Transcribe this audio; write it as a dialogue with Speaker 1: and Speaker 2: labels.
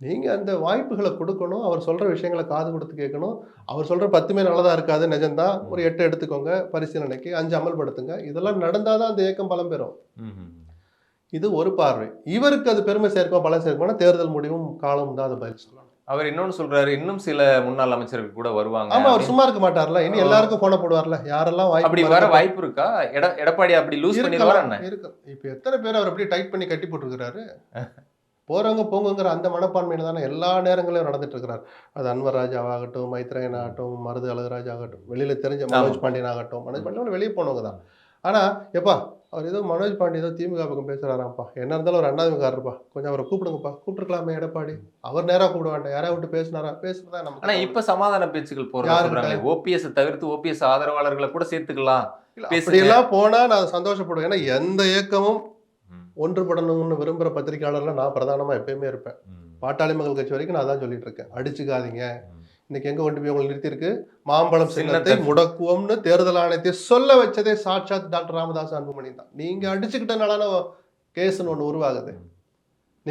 Speaker 1: நீங்க அந்த வாய்ப்புகள குடுக்கணும். அவர் சொல்ற விஷயங்கள காது குடுத்து கேட்கணும். அவர் சொல்ற 10மே நல்லதா இருக்காது, நிஜம்தான். ஒரு
Speaker 2: ம்.
Speaker 1: 8 எடுத்துக்கோங்க பரிசீலனைக்கு. 5 அமல்படுத்துங்க. இதெல்லாம் நடந்தா தான் அந்த இயக்கம் பலம் பெறும்.
Speaker 2: ம்ஹ்ம்.
Speaker 1: இது ஒரு பார்வை. இவருக்கு அது பெருமை சேர்க்குமா, பலம் சேர்க்குமானா, தேர்தல் முடிவும், காலமும் தான் அது பதில் சொல்லணும்.
Speaker 2: அவர் இன்னொன்னு சொல்றாரு, இன்னும் சில முன்னாள் அமைச்சர்கள் கூட வருவாங்க
Speaker 1: ஆமா, அவர்
Speaker 2: அப்படின்னு.
Speaker 1: சும்மா இருக்க மாட்டார்ல. இனி எல்லாருக்கும் ஃபோன போடுவார்ல. யாரெல்லாம்
Speaker 2: அப்படி
Speaker 1: வாய்ப்பு
Speaker 2: வர
Speaker 1: மறுக்கப்ப
Speaker 2: வாய்ப்பு இருக்கா? எடப்பாடி அப்படி லூஸ் பண்ணிருவாரா
Speaker 1: இருக்கலாம்,
Speaker 2: என்ன?
Speaker 1: இருக்கும். இப்ப எத்தன பேர் அவர் அப்படியே டைட் பண்ணி கட்டி போட்டுருக்கிறாரு. போறவங்க போங்கங்கிற அந்த மனப்பான்மையில தானே எல்லா நேரங்களிலும் நடந்துட்டு இருக்கிறார். அது அன்வர் ராஜா ஆகட்டும், மைத்ரேயன்
Speaker 2: ம்.
Speaker 1: ஆகட்டும், மருது அழகுராஜ் ஆகட்டும், வெளியில தெரிஞ்ச
Speaker 2: ஆமா.
Speaker 1: மனோஜ் பாண்டியன் ஆகட்டும். மனோஜ்
Speaker 2: ம்.
Speaker 1: பாண்டியன் வெளிய போனவங்க தான்.
Speaker 2: ம்.
Speaker 1: ஆனா, "எப்பா அவர் ஏதோ மனோஜ் பாண்டியன் ஏதோ திமுக பக்கம் பேசுறாராம்ப்பா. என்ன இருந்தாலும் ஒரு அண்ணாதிமுககாரர்ப்பா. கொஞ்சம் அவர கூப்பிடுங்கப்பா." கூப்பிட்டுருக்கலாமே எடப்பாடி. அவர் நேரா கூப்பிட வேண்டாம். யாரையா விட்டு பேசினாரா? பேசுறதா நமக்கு
Speaker 2: ஆனா
Speaker 1: தவறு.
Speaker 2: இப்ப சமாதான பேச்சுக்கள் போறதா
Speaker 1: யாருகிட்ட?
Speaker 2: சொல்றாங்களே. ஓபிஎஸ் தவிர்த்து ஓபிஎஸ் ஆதரவாளர்கள கூட சேர்த்துக்கலாம்.
Speaker 1: இல்ல
Speaker 2: பேசுங்க.
Speaker 1: அப்படியெல்லாம் போனா நான் சந்தோஷப்படுவேன். ஏன்னா எந்த இயக்கமும்
Speaker 2: ம்.
Speaker 1: ஒன்றுபடணும்னு விரும்புற பத்திரிக்கையாளர்ல நான் பிரதானமா எப்பயுமே இருப்பேன்.
Speaker 2: ம்.
Speaker 1: பாட்டாளி மக்கள் கட்சி வரைக்கும் நான் அதான் சொல்லிட்டு இருக்கேன். அடிச்சுக்காதீங்க.
Speaker 2: ம்.
Speaker 1: இன்னைக்கு எங்க கொண்டு போய் உங்கள நிறுத்தியிருக்கு? மாம்பழம் சின்னத்தை
Speaker 2: சின்னத்த
Speaker 1: முடக்குவோம்னு தேர்தல் ஆணையத்தை சொல்ல வச்சதே சாட்சாத் டாக்டர் ராமதாஸ் அன்புமணி தான். நீங்க அடிச்சுக்கிட்டனால கேஸ்ன்னு ஒண்ணு உருவாகுது.
Speaker 2: ம்.